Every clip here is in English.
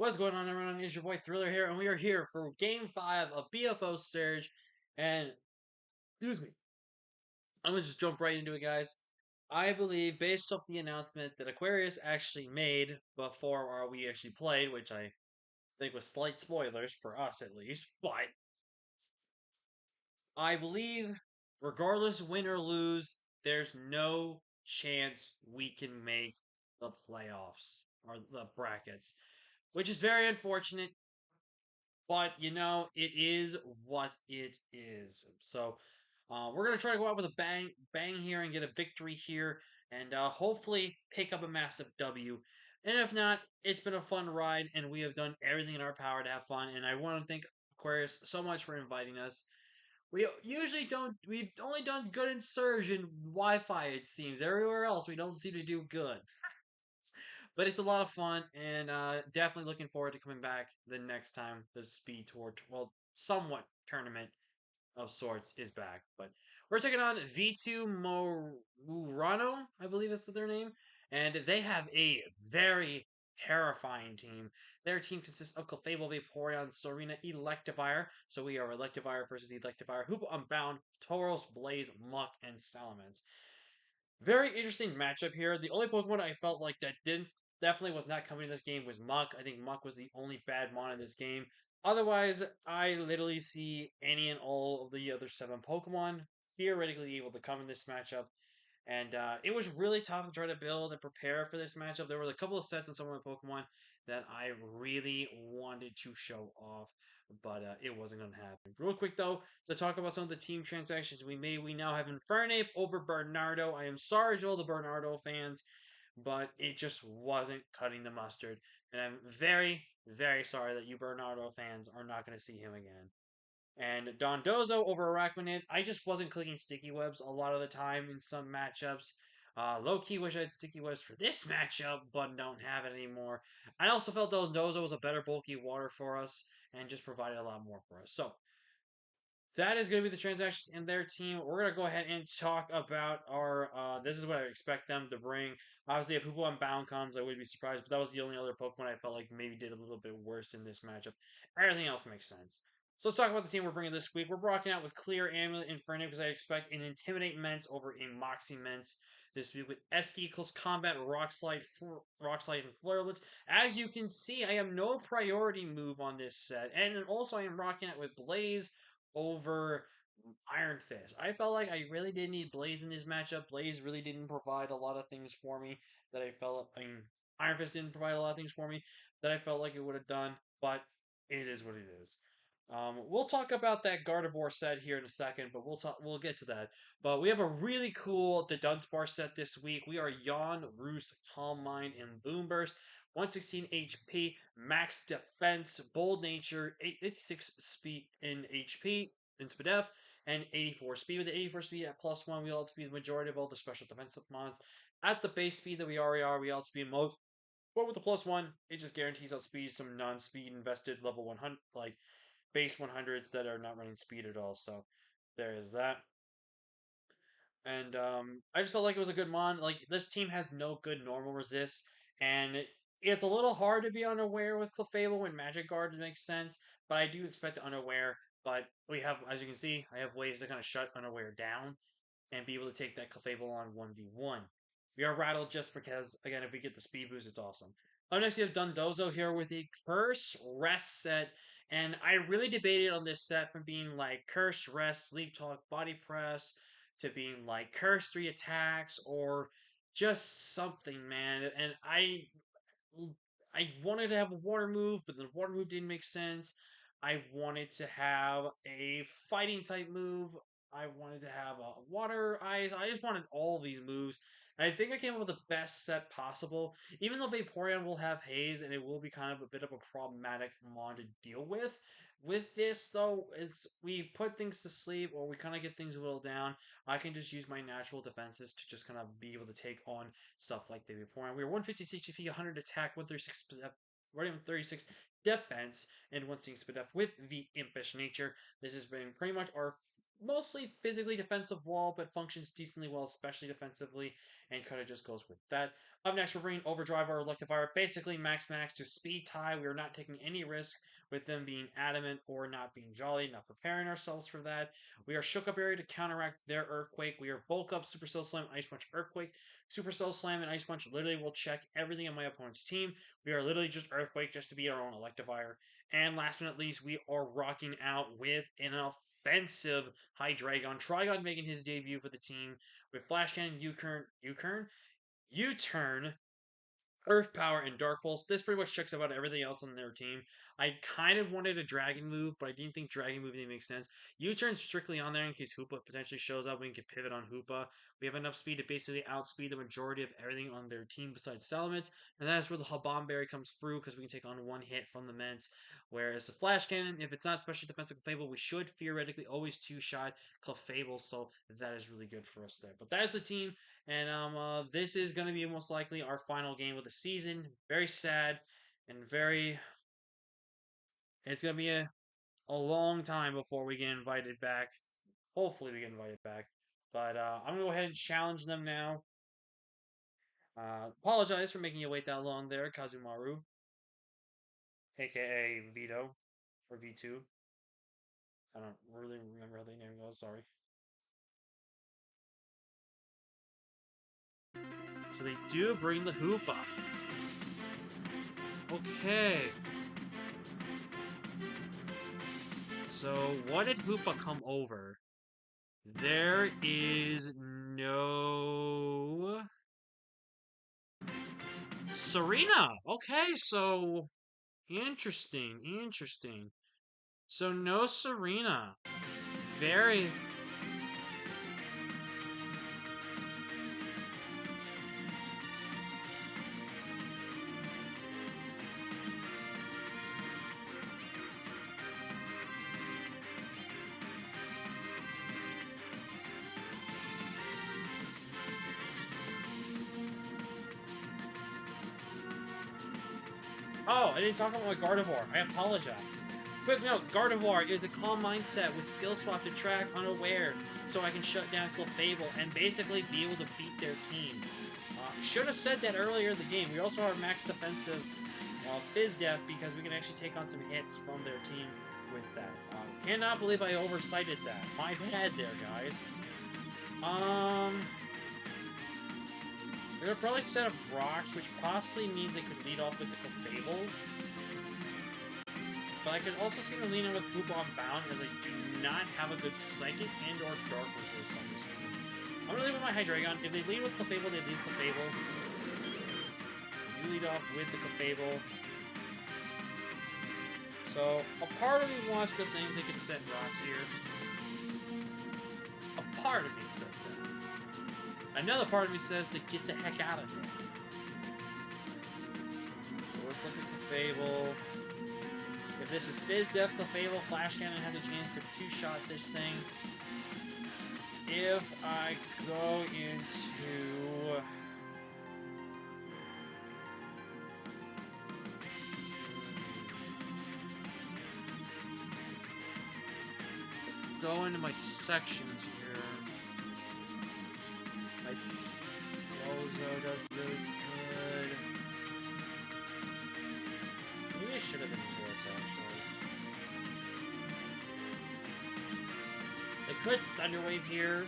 What's going on, everyone? It's your boy Thriller here, and we are here for Game 5 of BFO Surge. And, excuse me, I'm gonna just jump right into it, guys. I believe, based off the announcement that Aquarius actually made before we actually played, which I think was slight spoilers for us at least, but I believe, regardless win or lose, there's no chance we can make the playoffs or the brackets, which is very unfortunate. But it is what it is. So we're gonna try to go out with a bang here and get a victory here, and hopefully pick up a massive W. And if not, it's been a fun ride, and we have done everything in our power to have fun. And I want to thank Aquarius so much for inviting us. We usually don't. We've only done good in Surge and Wi-Fi. It seems everywhere else we don't seem to do good. But it's a lot of fun, and definitely looking forward to coming back the next time the Speed Tour, well, somewhat tournament of sorts is back. But we're taking on V2 Murano, I believe that's their name, and they have a very terrifying team. Their team consists of Clefable, Vaporeon, Serena, Electivire. So we are Electivire versus Electivire, Hoopa Unbound, Tauros, Blaze, Muck, and Salamence. Very interesting matchup here. The only Pokemon I felt like that didn't definitely was not coming in this game was Muck. I think Muck was the only bad mon in this game. Otherwise, I literally see any and all of the other 7 Pokemon theoretically able to come in this matchup. And it was really tough to try to build and prepare for this matchup. There were a couple of sets in some of my Pokemon that I really wanted to show off, but it wasn't going to happen. Real quick, though, to talk about some of the team transactions we made, we now have Infernape over Bernardo. I am sorry to all the Bernardo fans, but it just wasn't cutting the mustard. And I'm very, very sorry that you Bernardo fans are not going to see him again. And Dondozo over Arachnid, I just wasn't clicking sticky webs a lot of the time in some matchups. Low key wish I had sticky webs for this matchup, but don't have it anymore. I also felt Dondozo was a better bulky water for us and just provided a lot more for us. So that is going to be the transactions in their team. We're going to go ahead and talk about our. This is what I expect them to bring. Obviously, if Hoopa Unbound comes, I would be surprised, but that was the only other Pokemon I felt like maybe did a little bit worse in this matchup. Everything else makes sense. So let's talk about the team we're bringing this week. We're rocking out with Clear Amulet Inferno because I expect an Intimidate Mence over a Moxie Mence this week with SD Close Combat, Rock Slide, and Flare Blitz. As you can see, I have no priority move on this set, and also I am rocking it with Blaze over Iron Fist. I felt like I really didn't need Blaze in this matchup. Blaze really didn't provide a lot of things for me that I felt. I mean, Iron Fist didn't provide a lot of things for me that I felt like it would have done, but it is what it is. We'll talk about that Gardevoir set here in a second, but we'll get to that. But we have a really cool the Dunsparce set this week. We are Yawn, Roost, Calm Mind, and Boomburst. 116 HP, max defense, bold nature, 86 speed in HP in SPDF, and 84 speed. With the 84 speed at +1, we outspeed the majority of all the special defensive mons. At the base speed that we already are, we outspeed most. But with the +1, it just guarantees outspeed some non-speed invested level 100, like base 100s that are not running speed at all. So there is that. And I just felt like it was a good mon. Like this team has no good normal resist, and it's a little hard to be unaware with Clefable when Magic Guard makes sense. But I do expect unaware. But we have, as you can see, I have ways to kind of shut unaware down and be able to take that Clefable on 1v1. We are rattled just because, again, if we get the speed boost, it's awesome. Up next, we have Dundozo here with a Curse Rest set. And I really debated on this set from being like Curse Rest, Sleep Talk, Body Press, to being like Curse 3 attacks, or just something, man. And I wanted to have a water move, but the water move didn't make sense. I wanted to have a fighting type move. I wanted to have a water eyes. I just wanted all these moves. And I think I came up with the best set possible. Even though Vaporeon will have haze and it will be kind of a bit of a problematic mon to deal with. With this though, it's we put things to sleep or we kind of get things whittled down. I can just use my natural defenses to just kind of be able to take on stuff like the Vaporeon. We were 156 HP, 100 attack, 136 defense, and 160 speed with the Impish nature. This has been pretty much our mostly physically defensive wall, but functions decently well, especially defensively, and kind of just goes with that. Up next, we're bringing Overdrive, our Electivire, basically max to speed tie. We are not taking any risk with them being adamant or not being jolly, not preparing ourselves for that. We are Shook Up Area to counteract their Earthquake. We are Bulk Up, Supercell Slam, Ice Punch, Earthquake. Supercell Slam and Ice Punch literally will check everything on my opponent's team. We are literally just Earthquake just to be our own Electivire. And last but not least, we are rocking out with an offensive Hydreigon. Trigon making his debut for the team with Flash Cannon, U-Turn, Earth Power, and Dark Pulse. This pretty much checks about everything else on their team. I kind of wanted a Dragon move, but I didn't think Dragon move didn't make sense. U-Turn's strictly on there in case Hoopa potentially shows up. We can pivot on Hoopa. We have enough speed to basically outspeed the majority of everything on their team besides Salamence. And that's where the Habomberry comes through because we can take on one hit from the Ment. Whereas the Flash Cannon, if it's not specially defensive Clefable, we should theoretically always two-shot Clefable. So that is really good for us there. But that is the team. And this is going to be most likely our final game of the season. Very sad and very. It's going to be a long time before we get invited back. Hopefully, we get invited back. But I'm going to go ahead and challenge them now. Apologize for making you wait that long there, Kazumaru. AKA Vito. Or V2. I don't really remember how the name goes, sorry. So they do bring the Hoopa. Okay. So, what did Hoopa come over? There is no... Serena! Okay, so... Interesting. So, no Serena. Very... Oh, I didn't talk about my Gardevoir. I apologize. Quick note, Gardevoir is a calm mindset with skill swap to track unaware, so I can shut down Clefable and basically be able to beat their team. Should have said that earlier in the game. We also are max defensive Fizz Def because we can actually take on some hits from their team with that. Cannot believe I oversighted that. My bad there, guys. They're gonna probably set up rocks, which possibly means they could lead off with the Clefable. But I could also see them lean in with Hoopa on Bound, as I do not have a good Psychic and or Dark Resist on this team. I'm gonna lead with my Hydreigon. If they lead with Clefable, they lead Clefable. You lead off with the Clefable. So, a part of me wants to think they could set rocks here. A part of me says that. Another part of me says to get the heck out of here. So let's look at Clefable. If this is Fizz Def Clefable, Flash Cannon has a chance to two-shot this thing. If I go into... Go into my sections here. My BOZO does really good. Maybe I should have been this, actually. I could Thunder Wave here.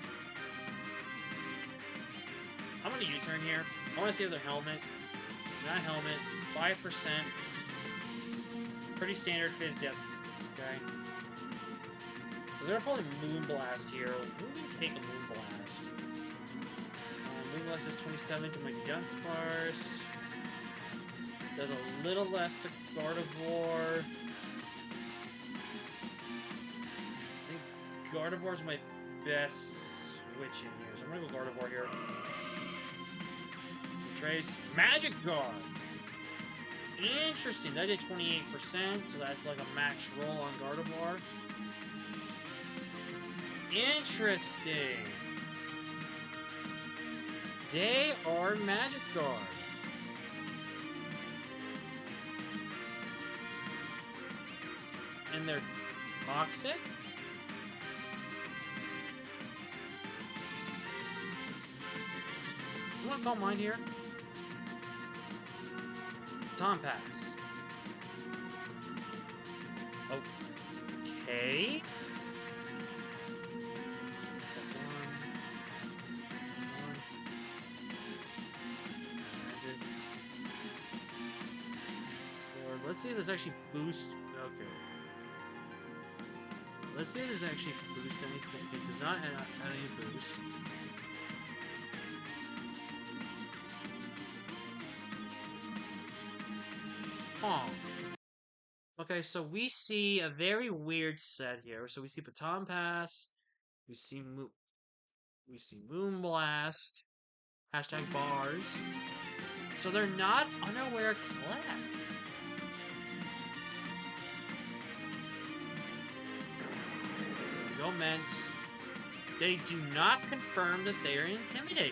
I'm gonna U-turn here. I want to see if their helmet. Not helmet. 5%. Pretty standard Fizz Def. Okay. So they're probably Moonblast here. Who would we take a Moonblast? Moonblast is 27 to my Dunsparce. Does a little less to Gardevoir. I think Gardevoir's my best switch in here. So I'm gonna go Gardevoir here. Trace Magikarp! Interesting, that did 28%, so that's like a max roll on Gardevoir. Interesting. They are Magikarp. And they're toxic? Don't mind here. Tom pass. Okay. Plus one. Magic. Or let's see if this actually boosts. Okay. Let's see if this actually boosts anything. It does not add any boost. Oh. Okay, so we see a very weird set here. So we see Baton Pass, we see Moonblast, hashtag bars. So they're not unaware clap. Go Ments. They do not confirm that they are intimidating.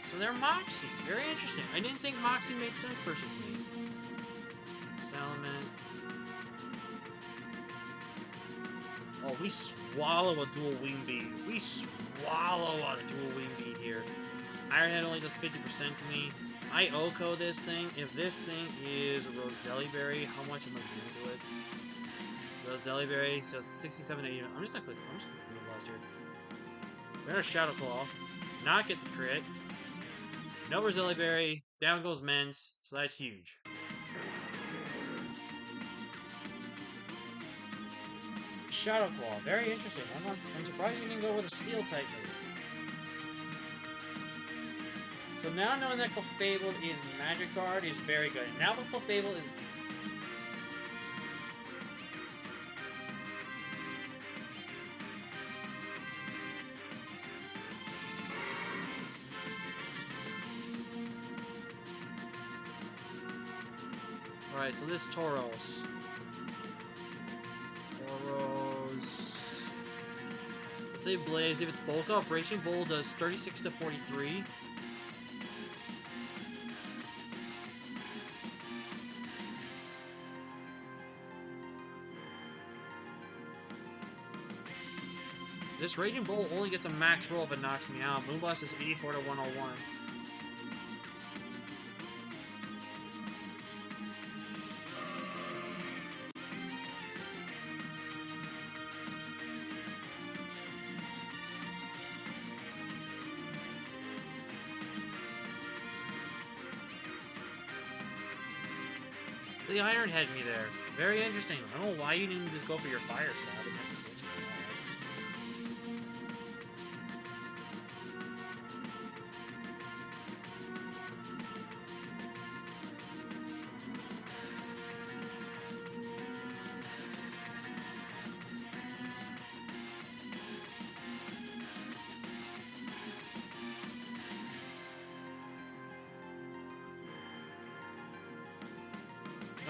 So they're Moxie. Very interesting. I didn't think Moxie made sense versus me. Salamence. Oh, we swallow a dual wing beat. We swallow a dual wing beat here. Ironhead only does 50% to me. I Oko this thing. If this thing is Roselli Berry, how much am I going to do it? Roselli Berry, so 67 80. I'm just gonna click Moonblast here. We're gonna Shadow Claw. Not get the crit. No Roselli Berry. Down goes Mens. So that's huge. Shadow Claw, very interesting. I'm surprised you didn't go with a Steel type move. So now knowing that Clefable is Magic Guard is very good. And now that Clefable is... Alright, so this Tauros. Let's say Blaze, if it's bulk up, Raging Bull does 36 to 43. This Raging Bull only gets a max roll if it knocks me out. Moonblast is 84 to 101. The Iron Head me there. Very interesting. I don't know why you didn't just go for your fire stab and have to switch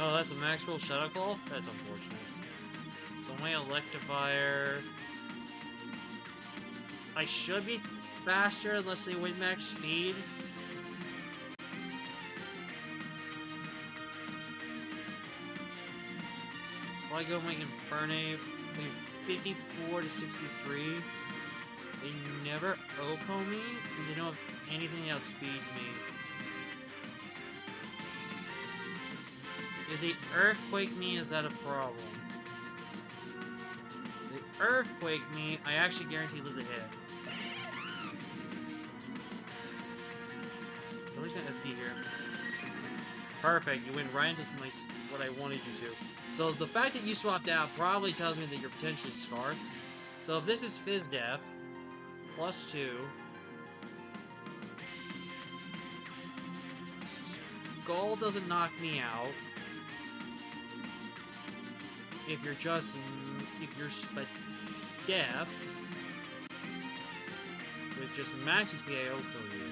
Oh, that's a max roll Shadow Claw? That's unfortunate. So my Electivire... I should be faster unless they win max speed. If I go make Infernape, 54 to 63. They never Oko me, and they don't have anything that outspeeds me. If they Earthquake me, is that a problem? If they Earthquake me, I actually guarantee lose a hit. So I'm just gonna SD here. Perfect, you went right into what I wanted you to. So the fact that you swapped out probably tells me that you're potentially scarred. So if this is Fizz Def, +2. Skull doesn't knock me out. If you're Def, with just maxes the AO kill you.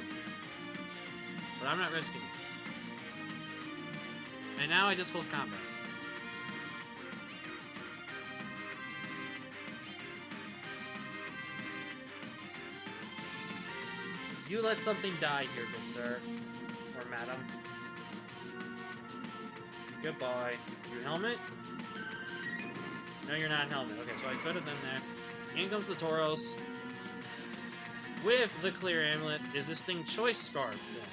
But I'm not risking it. And now I just close combat. You let something die here, good sir. Or madam. Goodbye. You helmet? No, you're not helmet. Okay, so I could have been there. In comes the Tauros. with the clear amulet, is this thing choice scarf then?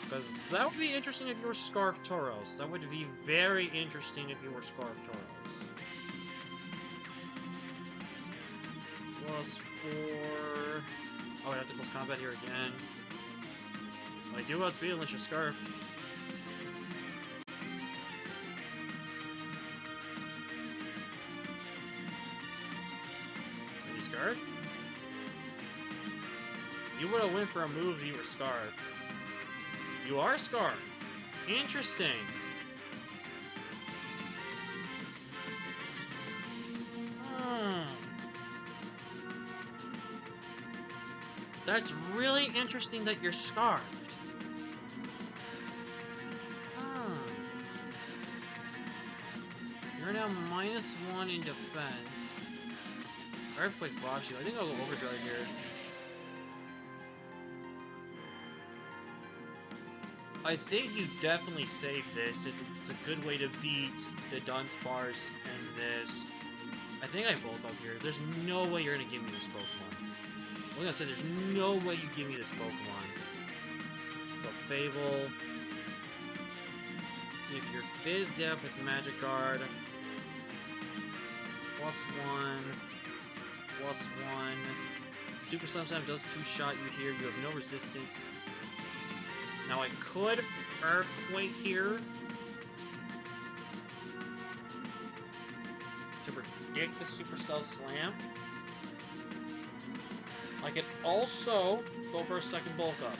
Because that would be interesting if you were Scarf Tauros. That would be very interesting if you were Scarf Tauros. +4... Oh, I have to close combat here again. Well, I do outspeed unless you're Scarf. Are you Scarf? You would have went for a move if you were Scarf. You are Scarf. Interesting. That's really interesting that you're Scarfed. You're now -1 in defense. Earthquake blocks you. I think I'll go Overdrive here. I think you definitely save this. It's a good way to beat the Dunsparce and this. I think I bulk up here. There's no way you're gonna give me this Pokemon. I'm gonna say there's no way you give me this Pokemon. So Fable. If you're Fizz Def with Magic Guard. +1. +1. Super sometimes does 2-shot you here. You have no resistance. Now I could Earthquake here to predict the Supercell Slam. I could also go for a second bulk up.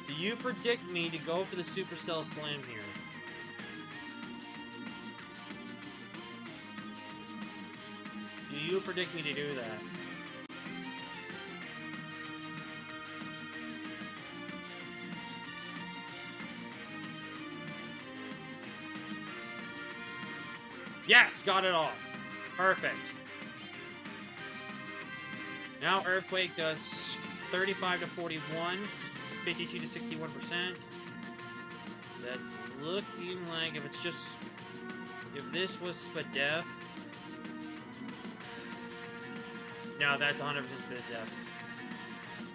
Do you predict me to go for the Supercell Slam here? Do you predict me to do that? Yes! Got it all! Perfect. Now Earthquake does 35 to 41. 52 to 61%. That's looking like if it's just... If this was Spadef... No, that's 100% Spadef.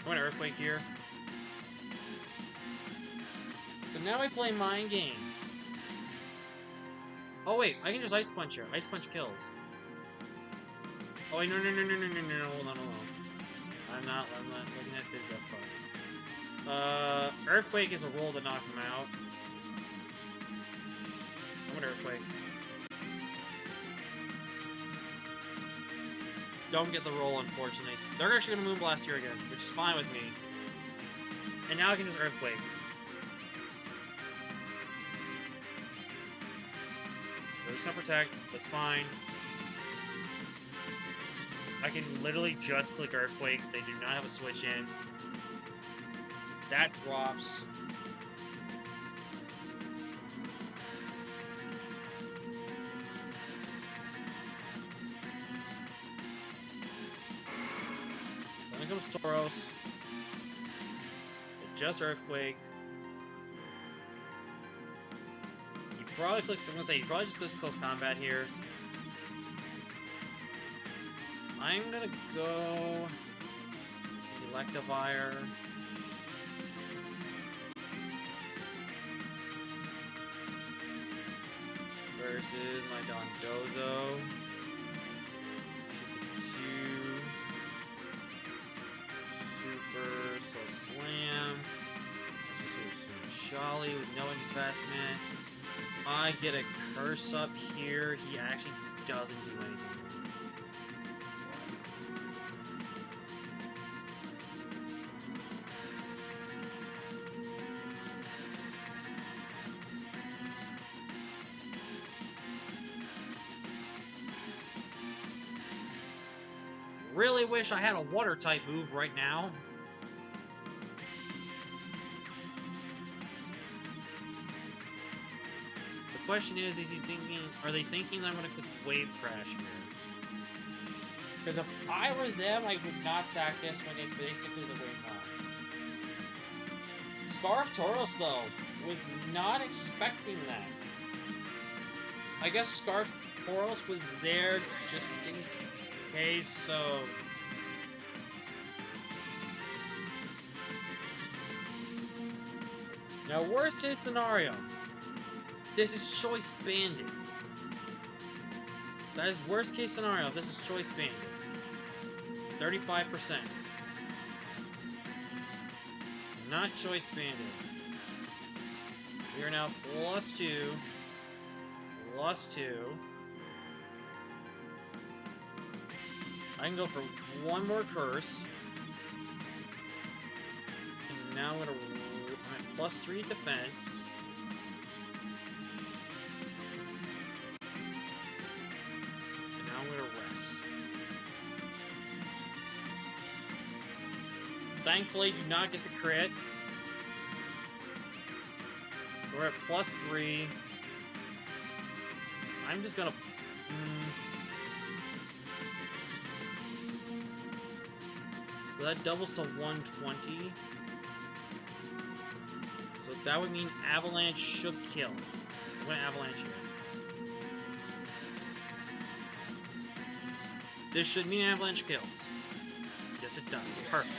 I want Earthquake here. So now I play Mind Games. Oh wait, I can just Ice Punch here. Ice Punch kills. Oh wait, no, hold on. I'm not looking at this that far. Earthquake is a roll to knock him out. I want Earthquake. Don't get the roll, unfortunately. They're actually gonna Moonblast here again, which is fine with me. And now I can just Earthquake. They're just gonna protect, that's fine. I can literally just click Earthquake. They do not have a switch in. That drops. Then comes Tauros. Just Earthquake. You probably click. I'm gonna say you probably just click Close Combat here. I'm gonna go Electivire. Versus my Dondozo. 252. Super Soul Slam. Shally with no investment. I get a curse up here. He actually doesn't do anything. Really wish I had a water type move right now. The question is he thinking, are they thinking I'm gonna click Wave Crash here? Because if I were them, I would not sack this when it's basically the way home. Scarf Tauros, though, was not expecting that. I guess Scarf Tauros was there just in case, so... Now, worst case scenario, this is Choice Bandit. That is worst case scenario, this is Choice Bandit. 35%. Not Choice Bandit. We are now +2. +2. I can go for one more curse. And now I'm at +3 defense. And now I'm gonna rest. Thankfully, do not get the crit. So we're at +3. I'm just gonna... So that doubles to 120. So that would mean Avalanche should kill. I'm gonna Avalanche here. This should mean Avalanche kills. Yes, it does. Perfect.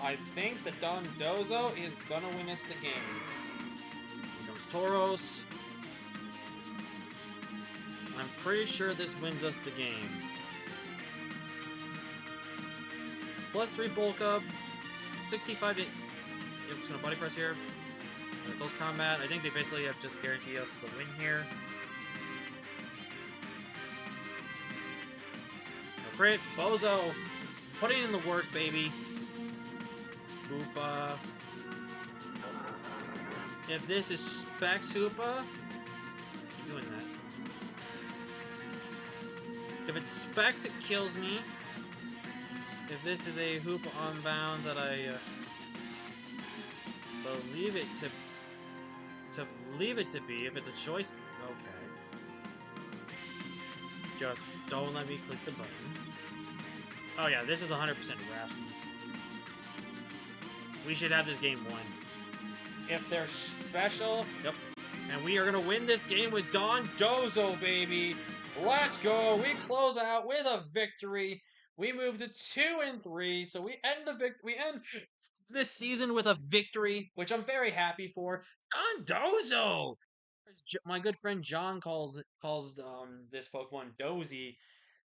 I think that Don Dozo is gonna win us the game. Here comes Tauros. I'm pretty sure this wins us the game. +3 bulk up. 65 to... Yep, just gonna body press here. Close combat. I think they basically have just guaranteed us the win here. No crit. BOZO. Putting in the work, baby. Hoopa. If this is Specs Hoopa, keep doing that. If it's Specs, it kills me. If this is a Hoopa Unbound that I believe it to be, if it's a choice, okay. Just don't let me click the button. Oh yeah, this is 100% Rhapsodies. We should have this game won. If they're special, yep. And we are gonna win this game with Don Dozo, baby. Let's go. We close out with a victory. We move to 2-3, so we end this season with a victory, which I'm very happy for. Don Dozo. My good friend John calls this Pokemon Dozy.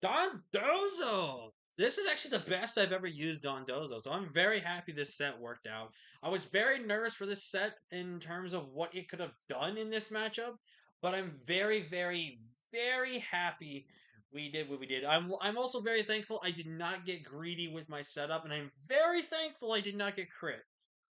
Don Dozo! This is actually the best I've ever used Don Dozo, so I'm very happy this set worked out. I was very nervous for this set in terms of what it could have done in this matchup, but I'm very, very, very happy we did what we did. I'm also very thankful I did not get greedy with my setup, and I'm very thankful I did not get crit.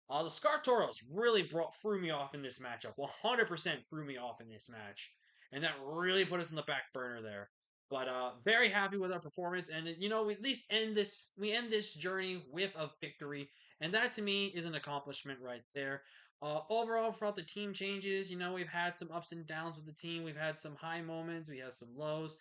The Scartoros really threw me off in this matchup. 100% threw me off in this match. And that really put us in the back burner there. But very happy with our performance, and you know, we at least end this journey with a victory, and that to me is an accomplishment right there. Overall, throughout the team changes, you know, we've had some ups and downs with the team. We've had some high moments, we had some lows.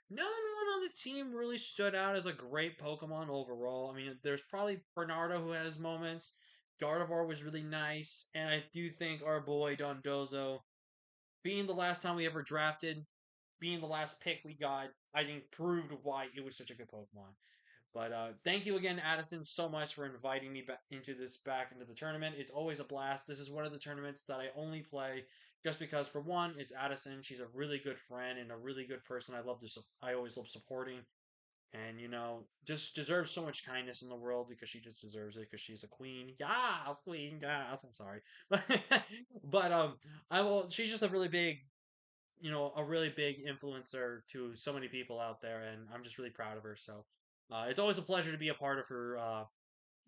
No one on the team really stood out as a great Pokemon overall. I mean, there's probably Bernardo who had his moments. Gardevoir was really nice, and I do think our boy Dondozo, being the last time we ever drafted, being the last pick we got, I think proved why it was such a good Pokemon. But thank you again, Addison, so much for inviting me back into the tournament. It's always a blast. This is one of the tournaments that I only play just because, for one, it's Addison. She's a really good friend and a really good person. I always love supporting, and you know, just deserves so much kindness in the world because she just deserves it because she's a queen. Yes, queen. Yes, I'm sorry, but I will. She's just a really big, you know, a really big influencer to so many people out there, and I'm just really proud of her. So it's always a pleasure to be a part of her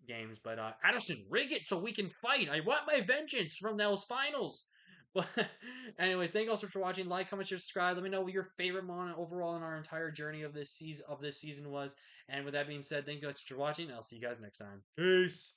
games. But Addison, rig it so we can fight. I want my vengeance from those finals. But anyways, thank you all so much for watching. Like, comment, share, subscribe. Let me know what your favorite moment overall in our entire journey of this season was. And with that being said, thank you guys for watching. I'll see you guys next time. Peace.